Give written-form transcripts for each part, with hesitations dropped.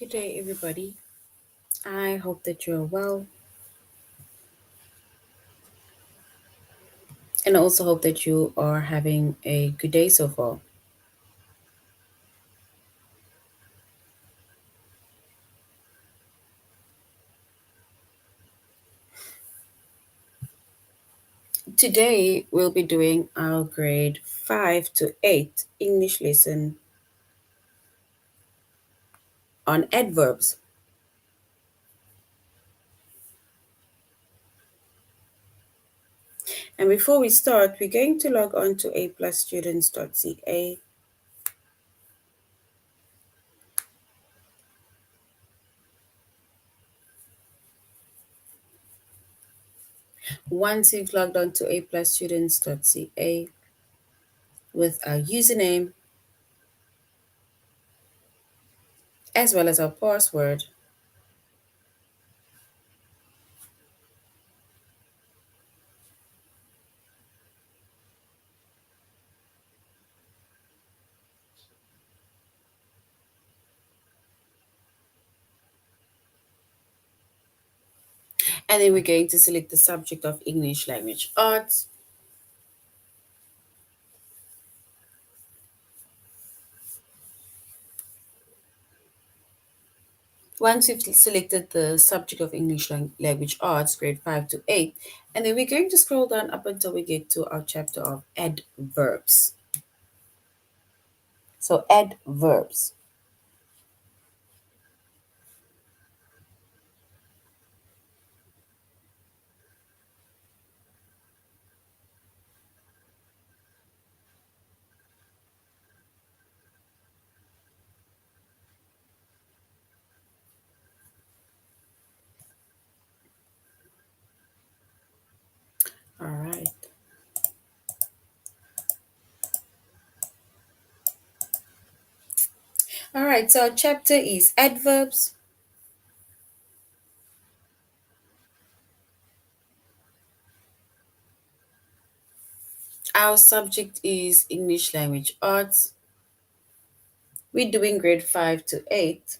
Good day, everybody. I hope that you're well, and I also hope that you are having a good day so far. Today, we'll be doing our grade 5 to 8 English lesson on adverbs. And before we start, we're going to log on to aplusstudents.ca. Once you've logged on to aplusstudents.ca with our username as well as our password, and then we're going to select the subject of English language arts. Once you've selected the subject of English language arts, grade 5 to 8, and then we're going to scroll down up until we get to our chapter of adverbs. So, adverbs. All right. All right, so our chapter is adverbs. Our subject is English language arts. We're doing grade 5 to 8.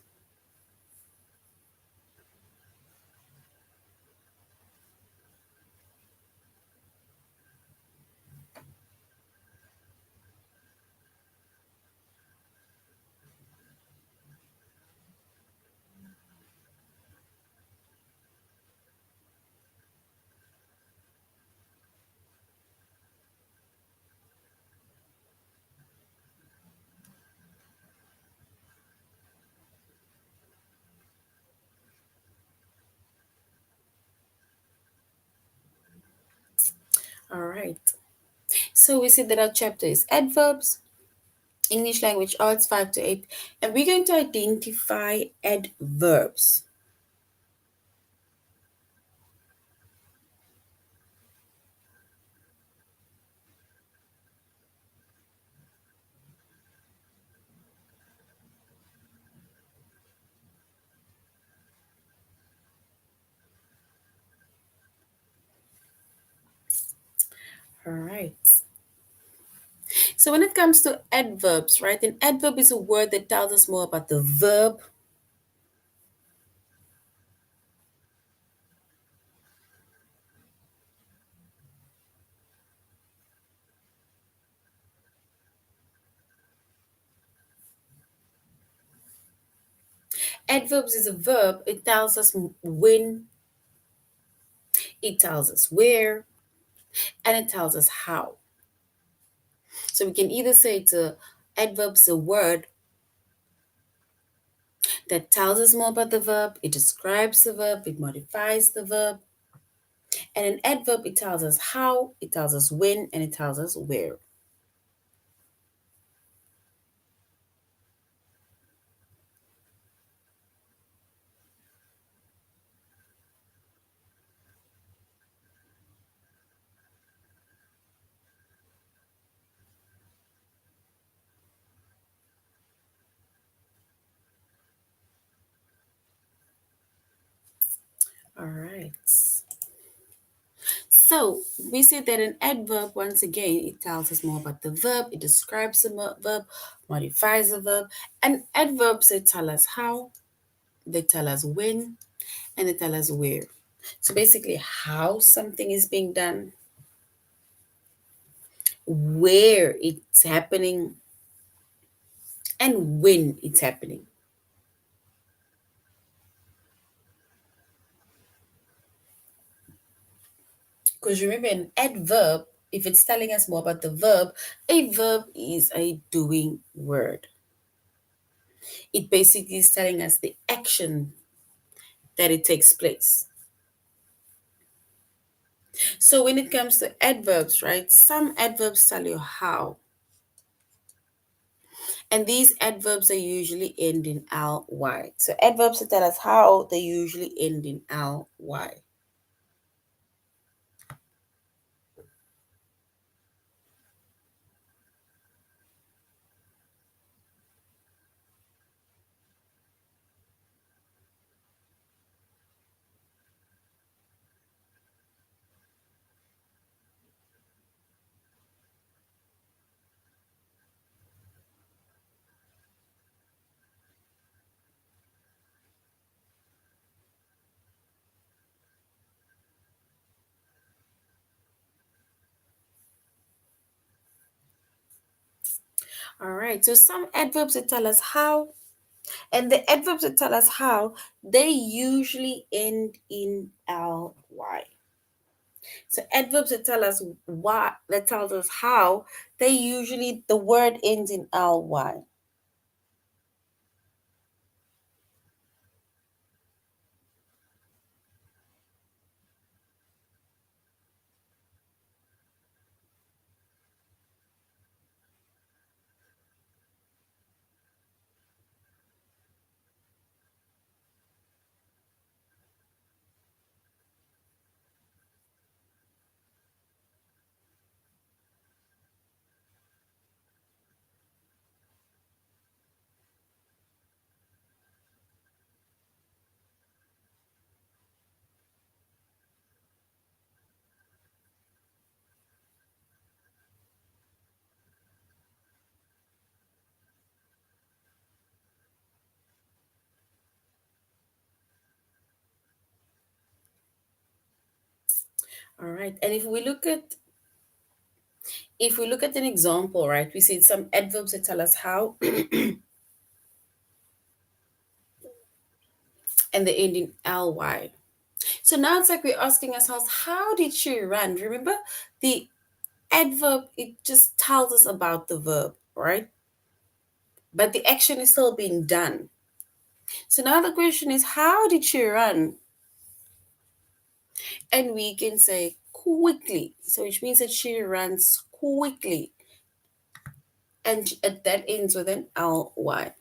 All right. So we said that our chapter is adverbs, English language arts 5 to 8, and we're going to identify adverbs. All right. So when it comes to adverbs, right, an adverb is a word that tells us more about the verb. Adverbs is a verb. It tells us when, it tells us where, and it tells us how. So we can either say it's a adverb's a word that tells us more about the verb, it describes the verb, it modifies the verb. And an adverb, it tells us how, it tells us when, and it tells us where. All right. So we see that an adverb, once again, it tells us more about the verb, it describes the verb, modifies the verb, and adverbs they tell us how, they tell us when, and they tell us where. So basically, how something is being done, where it's happening, and when it's happening. Because remember, an adverb, if it's telling us more about the verb, a verb is a doing word. It basically is telling us the action that it takes place. So when it comes to adverbs, right, some adverbs tell you how. And these adverbs are usually end in ly. So adverbs that tell us how, they usually end in ly. All right, so some adverbs that tell us how, and the adverbs that tell us how, they usually end in ly. So adverbs that tell us what, that tells us how, they usually, the word ends in ly. All right, and if we look at an example, right, we see some adverbs that tell us how, and the ending ly. So now it's like we're asking ourselves, how did she run? Remember, the adverb, it just tells us about the verb, right? But the action is still being done. So now the question is, how did she run? And we can say quickly. So which means that she runs quickly. And that ends with an ly.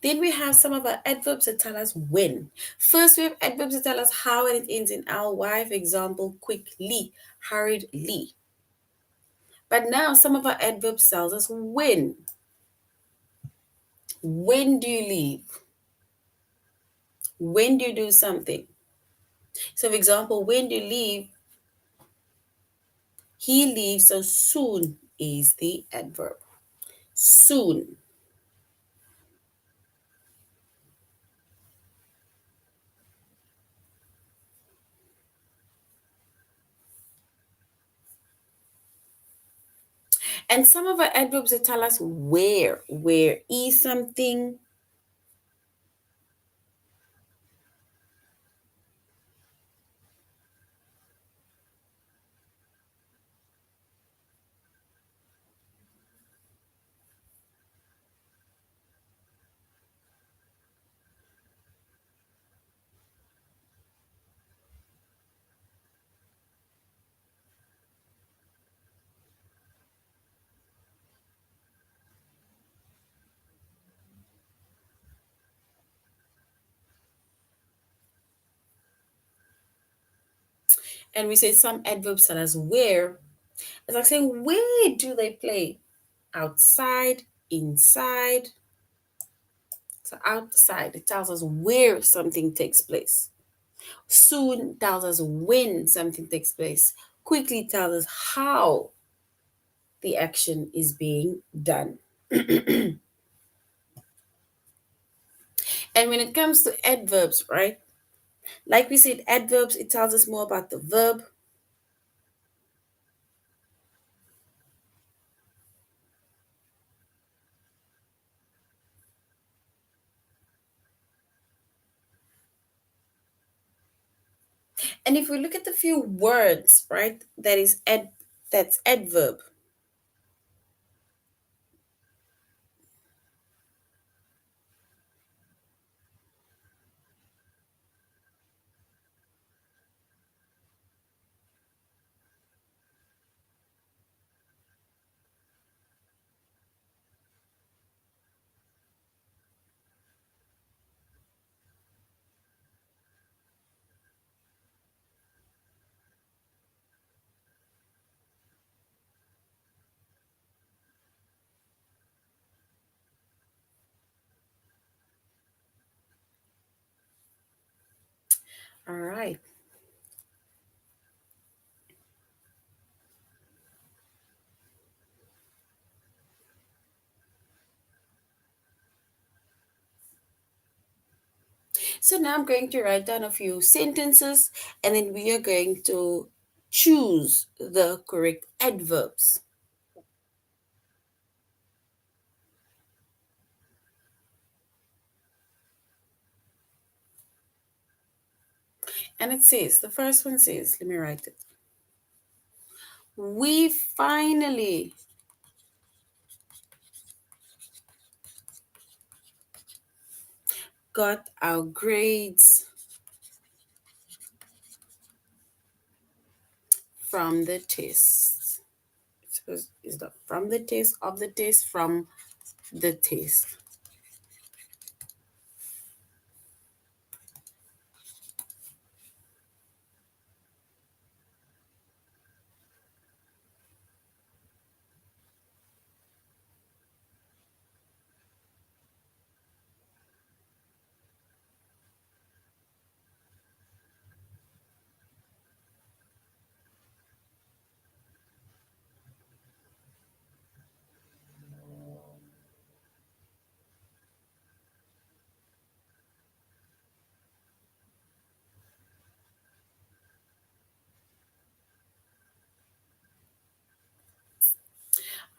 Then we have some of our adverbs that tell us when. First, we have adverbs that tell us how, and it ends in ly. For example, quickly, hurriedly. But now some of our adverbs tells us when. When do you leave? When do you do something? So, for example, when do you leave? He leaves, so soon is the adverb. Soon. And some of our adverbs that tell us where. Where is something? And we say some adverbs tell us where, It's like saying, where do they play? Outside, inside. So outside, it tells us where something takes place. Soon tells us when something takes place. Quickly tells us how the action is being done. And when it comes to adverbs, right? Like we said, adverbs, it tells us more about the verb. And if we look at the few words, right, that's adverb. All right. So now I'm going to write down a few sentences and then we are going to choose the correct adverbs. And it says, the first one says, let me write it. We finally got our grades from the test. Suppose is the from the test, of the test, from the test.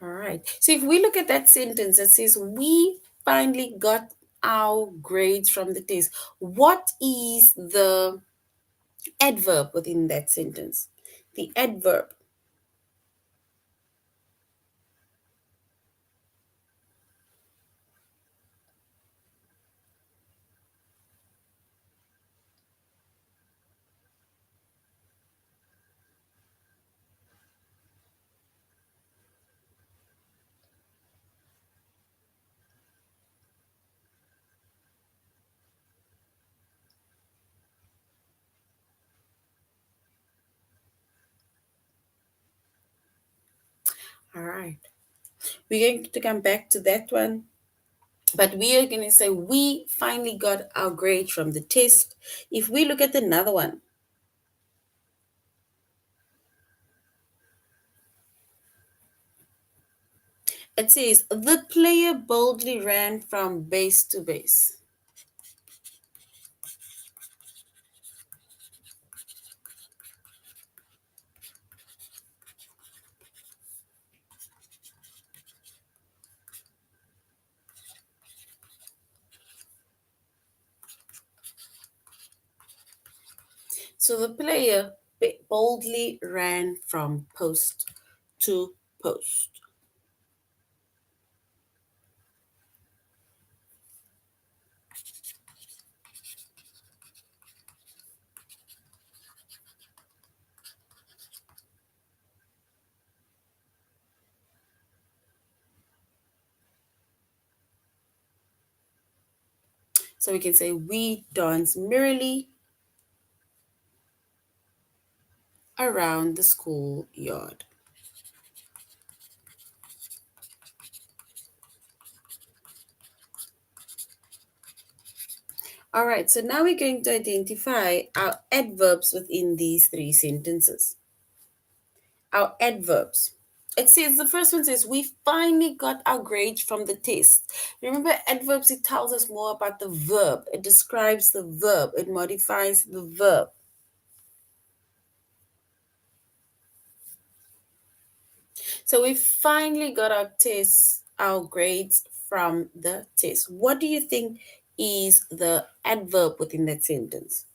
All right. So if we look at that sentence, it says, we finally got our grades from the test. What is the adverb within that sentence? The adverb. All right. We're going to come back to that one. But we are going to say, we finally got our grades from the test. If we look at another one, it says, the player boldly ran from base to base. So the player boldly ran from post to post. So we can say, we dance merrily around the schoolyard. All right, so now we're going to identify our adverbs within these three sentences. Our adverbs. It says the first one says, we finally got our grades from the test. Remember, adverbs, it tells us more about the verb. It describes the verb, it modifies the verb. So we finally got our grades from the test. What do you think is the adverb within that sentence?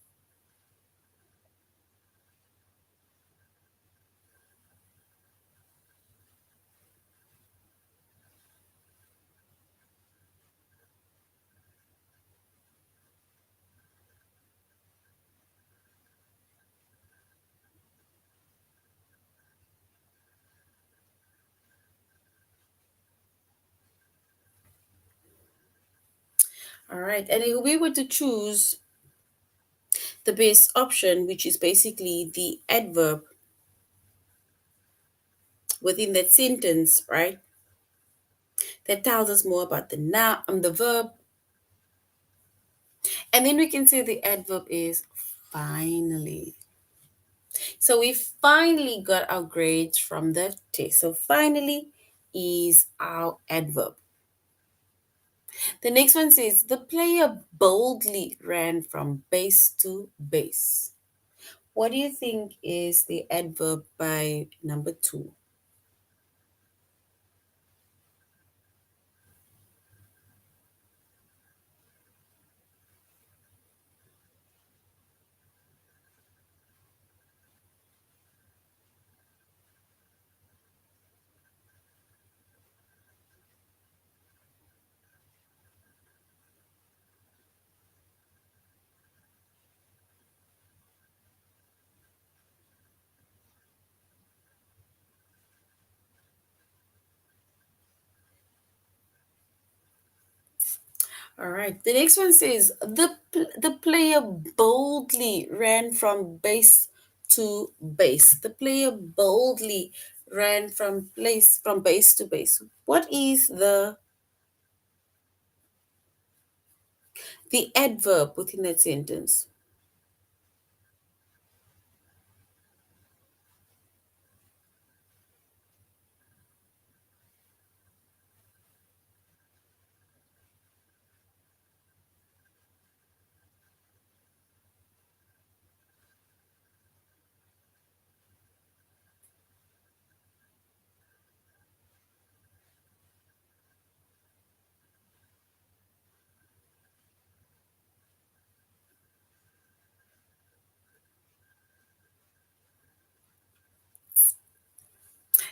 All right, and if we were to choose the best option, which is basically the adverb within that sentence, right? That tells us more about the noun, the verb, and then we can say the adverb is finally. So we finally got our grades from the test. So finally is our adverb. The next one says the player boldly ran from base to base. What do you think is the adverb by number two? All right. The next one says the player boldly ran from base to base. The player boldly ran from base to base. What is the adverb within that sentence?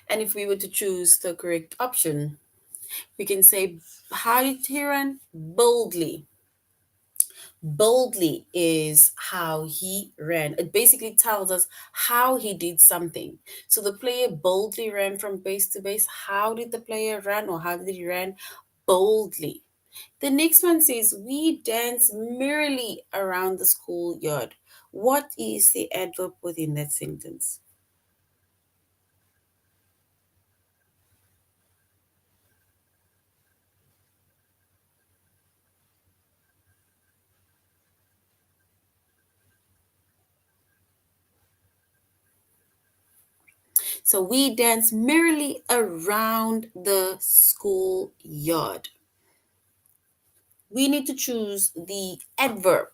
And if we were to choose the correct option, we can say, how did he run? Boldly. Boldly is how he ran. It basically tells us how he did something. So the player boldly ran from base to base. How did the player run, or how did he run? Boldly. The next one says, we dance merrily around the schoolyard. What is the adverb within that sentence? So we dance merrily around the schoolyard. We need to choose the adverb.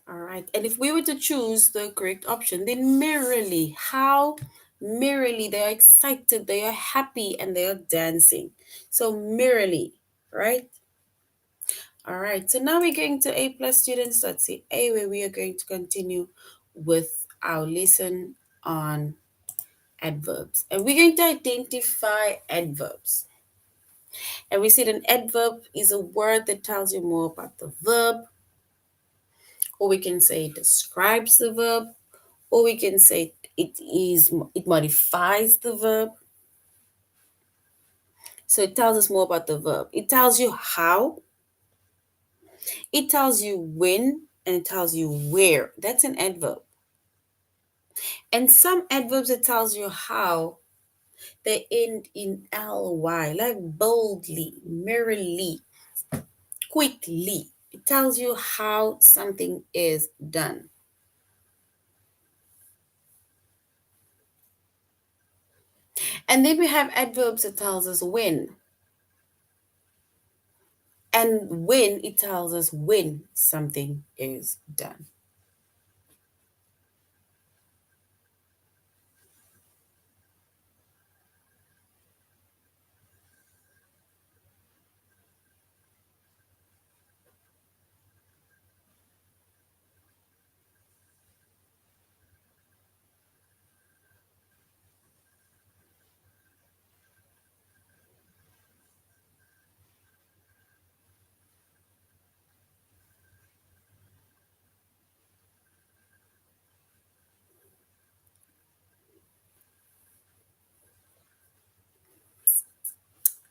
All right. And if we were to choose the correct option, then merrily, how Merrily, they are excited, they are happy, and they are dancing. So merrily, right? All right, so now we're going to A plus students. Let's see A, where we are going to continue with our lesson on adverbs. And we're going to identify adverbs. And we said an adverb is a word that tells you more about the verb, or we can say it describes the verb, or we can say it modifies the verb. So it tells us more about the verb. It tells you how, it tells you when, and it tells you where. That's an adverb. And some adverbs, it tells you how, they end in ly, like boldly, merrily, quickly. It tells you how something is done. And then we have adverbs that tells us when. And when, it tells us when something is done.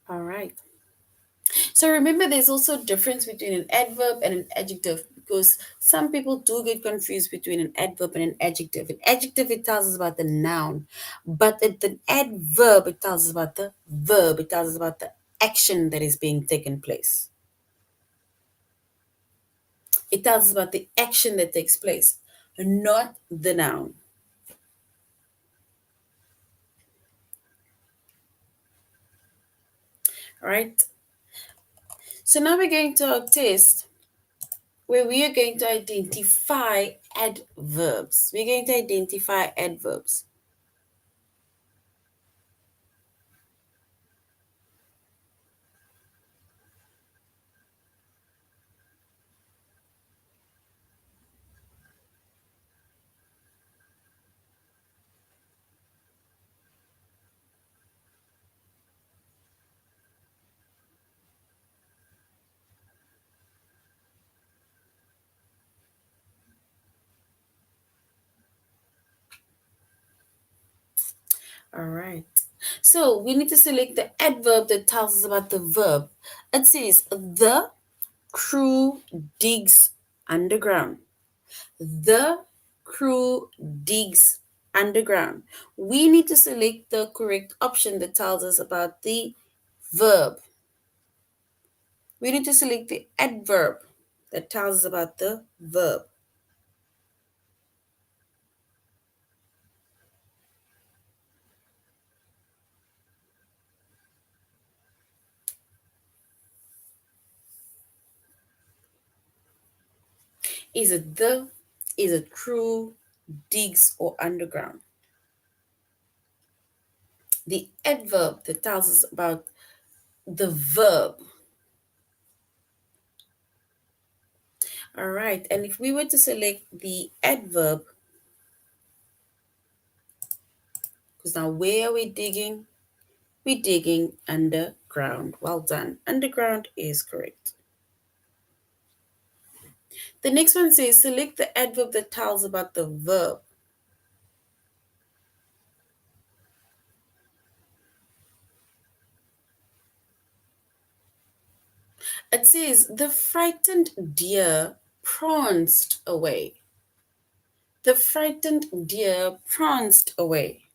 All right. So remember, there's also a difference between an adverb and an adjective, because some people do get confused between an adverb and an adjective. An adjective, it tells us about the noun, but an adverb, it tells us about the verb. It tells us about the action that is being taken place. It tells us about the action that takes place, not the noun. All right. So now we're going to our test where we are going to identify adverbs. We're going to identify adverbs. All right. So we need to select the adverb that tells us about the verb. It says, the crew digs underground. The crew digs underground. We need to select the correct option that tells us about the verb. We need to select the adverb that tells us about the verb. Is it the, is it crew, digs, or underground? The adverb that tells us about the verb. All right, and if we were to select the adverb, because now where are we digging? We're digging underground. Well done. Underground is correct. The next one says select the adverb that tells about the verb. It says the frightened deer pranced away. The frightened deer pranced away.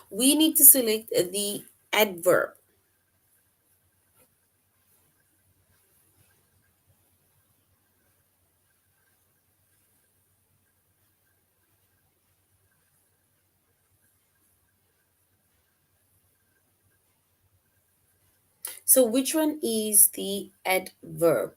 We need to select the adverb. So which one is the adverb?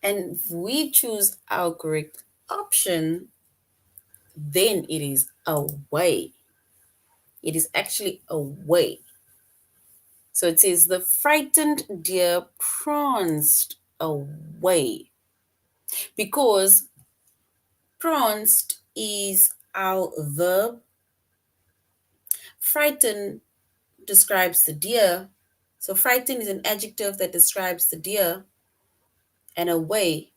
And if we choose our correct option, then it is away. It is actually away. So it says the frightened deer pranced away because pranced is our verb. Frighten describes the deer. So frighten is an adjective that describes the deer, and away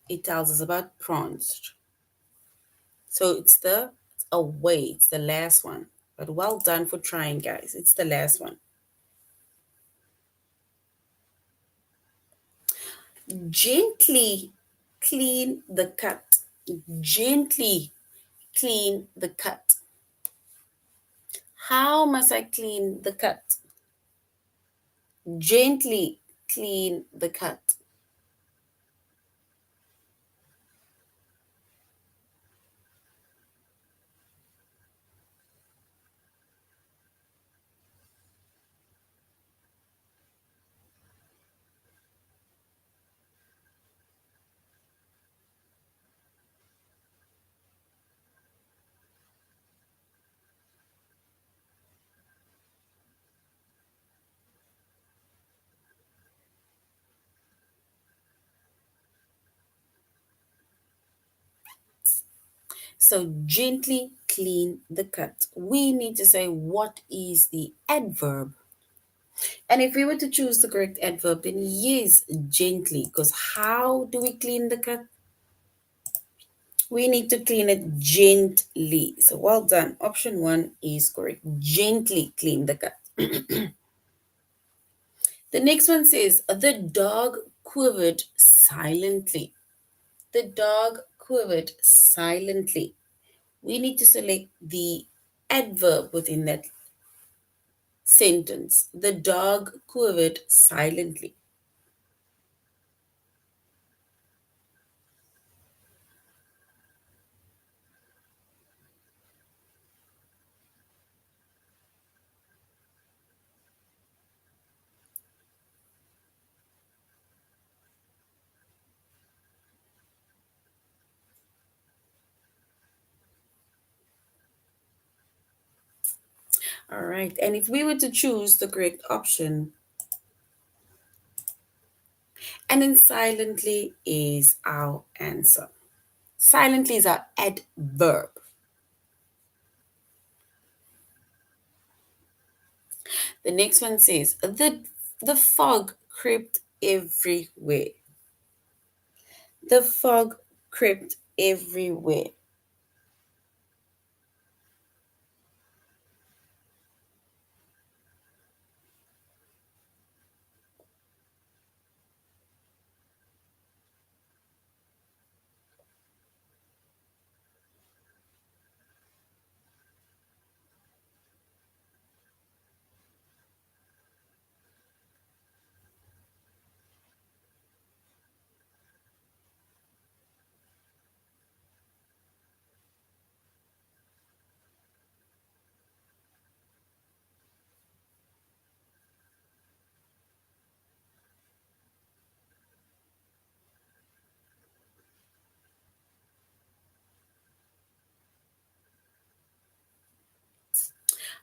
it tells us about pranced. So it's away. It's the last one. But well done for trying, guys. It's the last one. Gently clean the cut. Gently clean the cut. How must I clean the cut? Gently clean the cut. So gently clean the cut. We need to say what is the adverb. And if we were to choose the correct adverb, then yes, gently. Because how do we clean the cut? We need to clean it gently. So well done. Option one is correct. Gently clean the cut. The next one says the dog quivered silently. The dog quivered silently. We need to select the adverb within that sentence. The dog quivered silently. All right. And if we were to choose the correct option, and then silently is our answer. Silently is our adverb. The next one says the fog crept everywhere. The fog crept everywhere.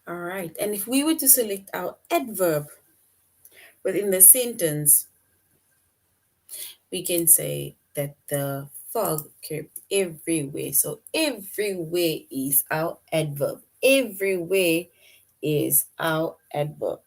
All right. And if we were to select our adverb within the sentence, we can say that the fog crept everywhere. So everywhere is our adverb. Everywhere is our adverb.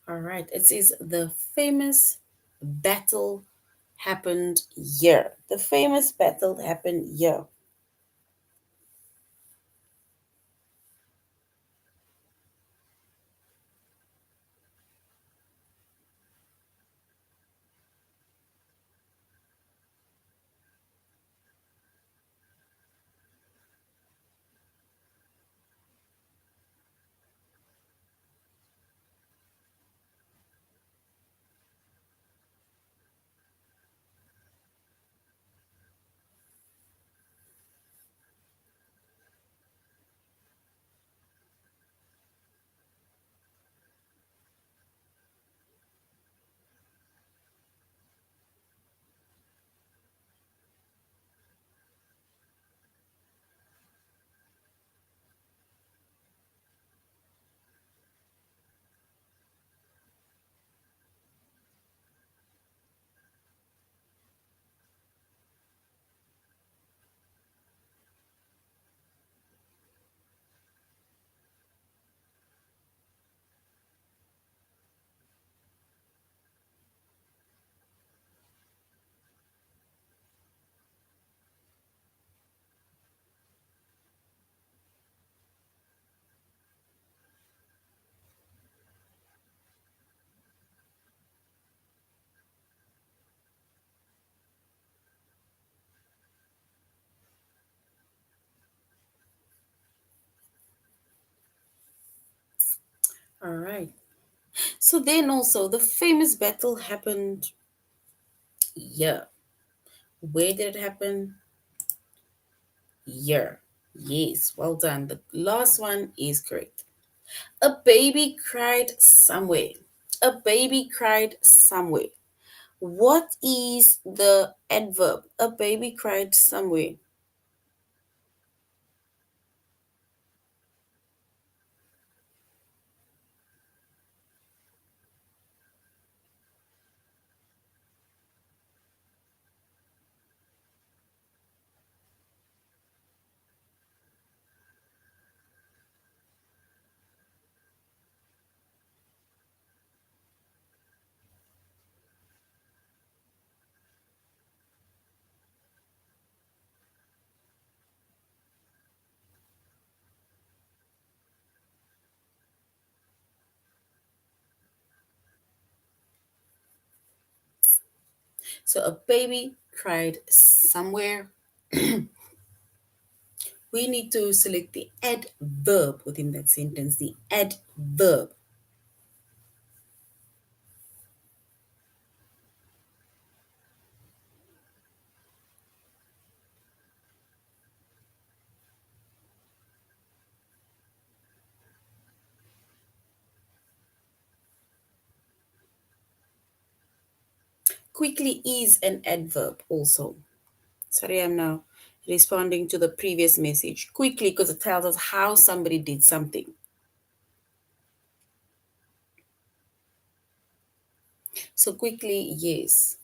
All right. It says the famous battle happened here. The famous battle happened here. All right. So then also the famous battle happened here. Where did it happen? Here. Yes, well done. The last one is correct. A baby cried somewhere. A baby cried somewhere. What is the adverb? A baby cried somewhere. So a baby cried somewhere. We need to select the adverb within that sentence, the adverb. Quickly is an adverb also. Sorry, I'm now responding to the previous message. Quickly, because it tells us how somebody did something. So quickly, yes.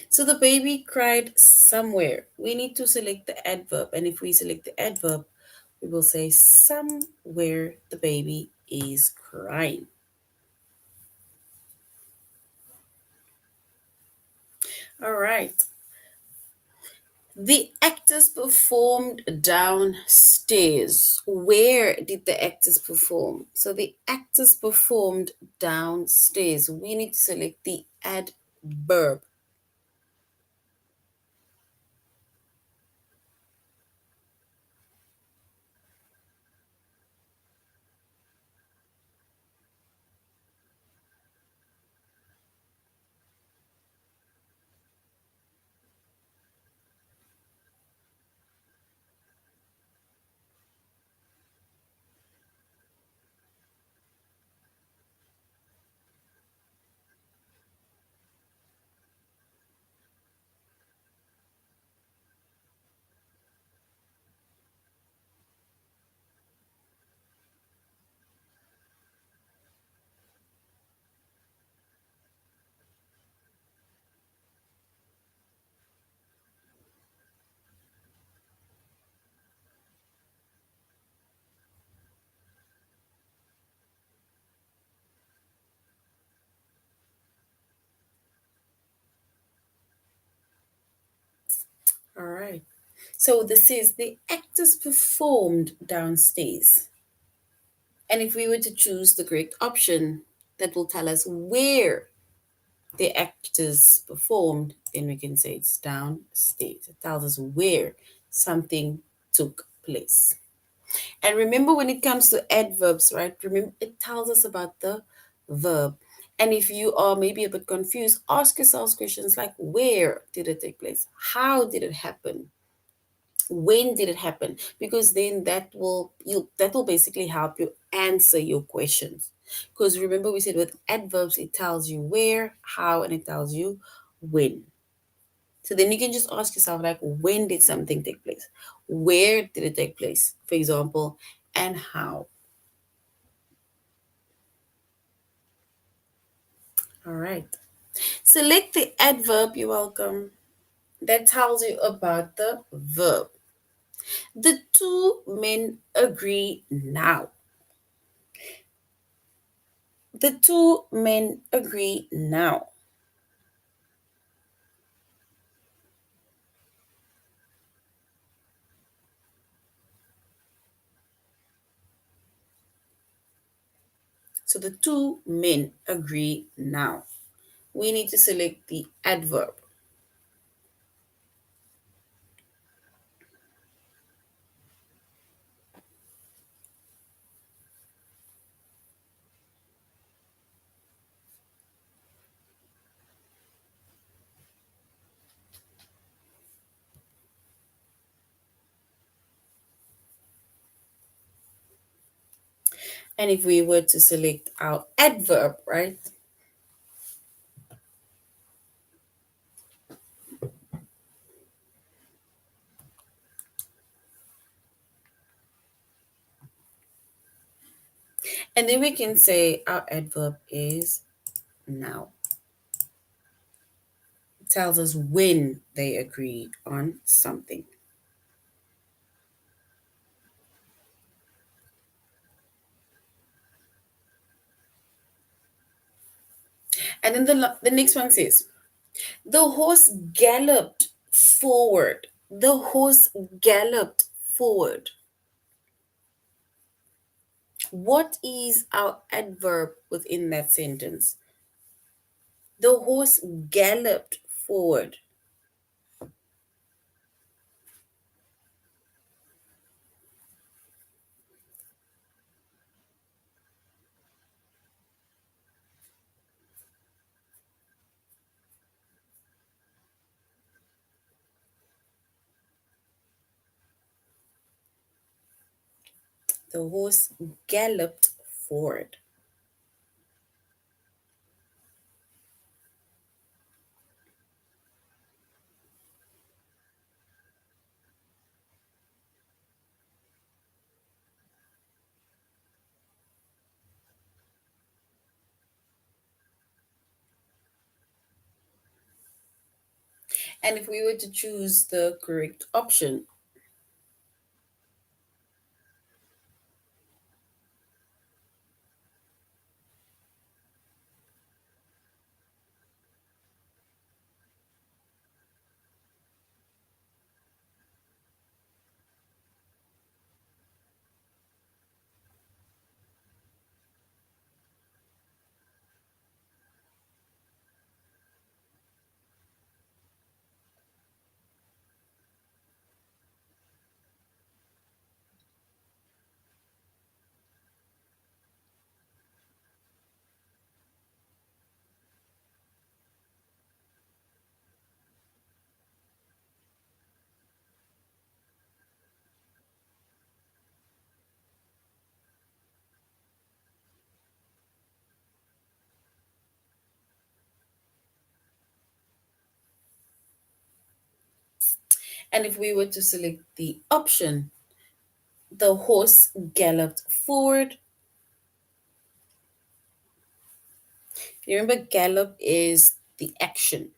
So the baby cried somewhere. We need to select the adverb. And if we select the adverb, we will say somewhere the baby is crying. All right. The actors performed downstairs. Where did the actors perform? So the actors performed downstairs. We need to select the adverb. All right. So this is the actors performed downstairs. And if we were to choose the correct option, that will tell us where the actors performed, then we can say it's downstairs. It tells us where something took place. And remember, when it comes to adverbs, right? Remember, it tells us about the verb. And if you are maybe a bit confused, ask yourselves questions like, where did it take place? How did it happen? When did it happen? Because then that will basically help you answer your questions. Because remember, we said with adverbs, it tells you where, how, and it tells you when. So then you can just ask yourself, like, when did something take place? Where did it take place? For example, and how. All right. Select the adverb, you're welcome, that tells you about the verb. The two men agree now. The two men agree now. So the two men agree now. We need to select the adverb. And if we were to select our adverb, right? And then we can say our adverb is now. It tells us when they agreed on something. And then the next one says, the horse galloped forward. The horse galloped forward. What is our adverb within that sentence? The horse galloped forward. The horse galloped forward. And if we were to choose the correct option, and if we were to select the option, the horse galloped forward. You remember, gallop is the action.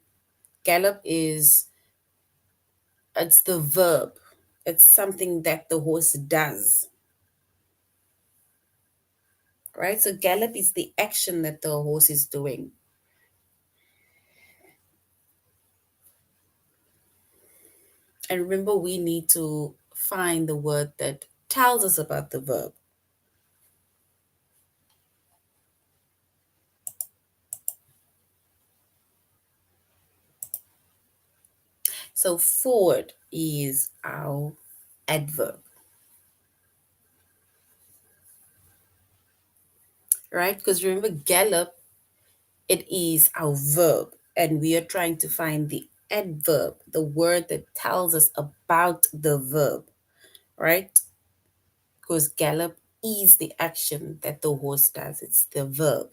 Gallop is, it's the verb. It's something that the horse does, right? So gallop is the action that the horse is doing. And remember, we need to find the word that tells us about the verb. So forward is our adverb, right? Because remember, gallop, it is our verb, and we are trying to find the adverb, the word that tells us about the verb, right? Because gallop is the action that the horse does, it's the verb.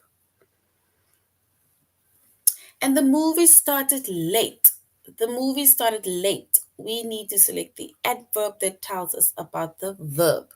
And the movie started late. The movie started late. We need to select the adverb that tells us about the verb.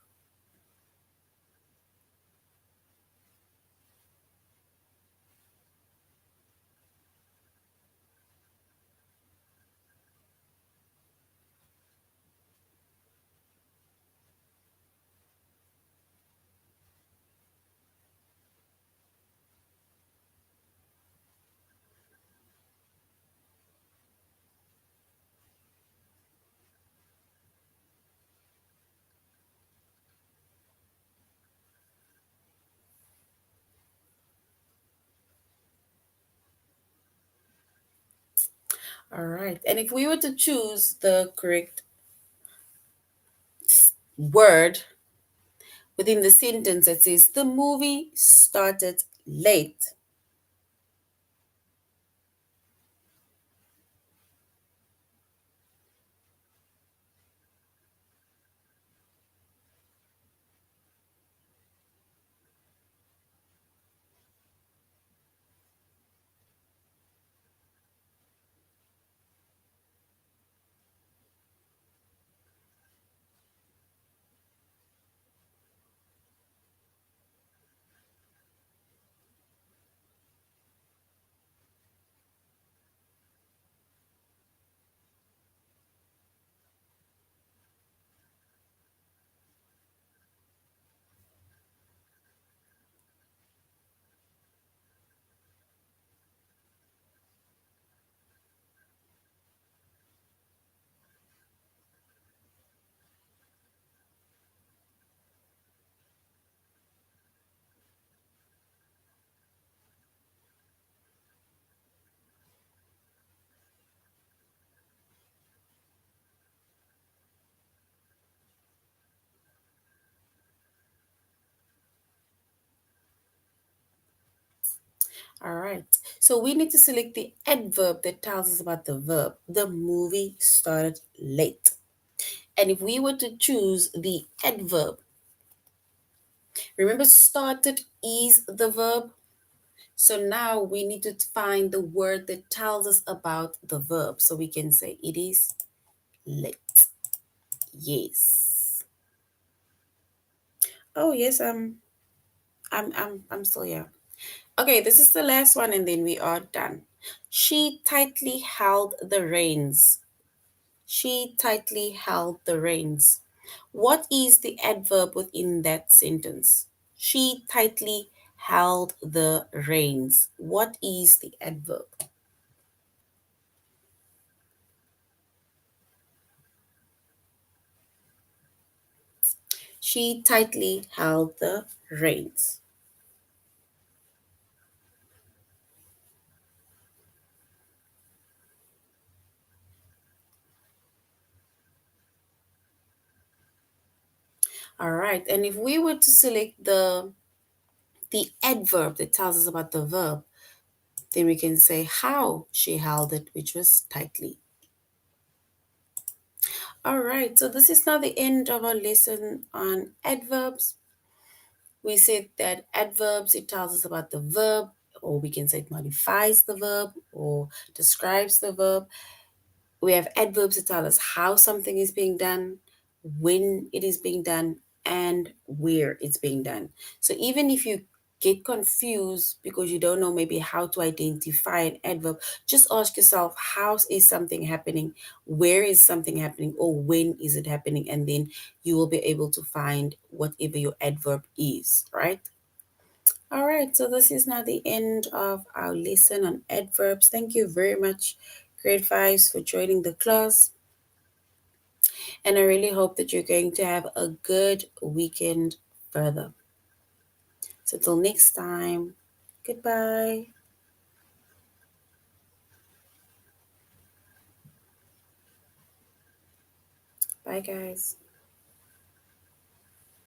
All right. And if we were to choose the correct word within the sentence that says, the movie started late. All right. So we need to select the adverb that tells us about the verb. The movie started late. And if we were to choose the adverb, remember started is the verb. So now we need to find the word that tells us about the verb. So we can say it is late. Yes. Oh yes, I'm still here. Okay, this is the last one and then we are done. She tightly held the reins. She tightly held the reins. What is the adverb within that sentence? She tightly held the reins. What is the adverb? She tightly held the reins. All right, and if we were to select the adverb that tells us about the verb, then we can say how she held it, which was tightly. All right, so this is now the end of our lesson on adverbs. We said that adverbs, it tells us about the verb, or we can say it modifies the verb or describes the verb. We have adverbs that tell us how something is being done, when it is being done, and where it's being done. So even if you get confused because you don't know maybe how to identify an adverb, just ask yourself, how is something happening, where is something happening, or when is it happening, and then you will be able to find whatever your adverb is, right? All right, so this is now the end of our lesson on adverbs. Thank you very much, grade fives, for joining the class. And I really hope that you're going to have a good weekend further. So, till next time, goodbye. Bye, guys.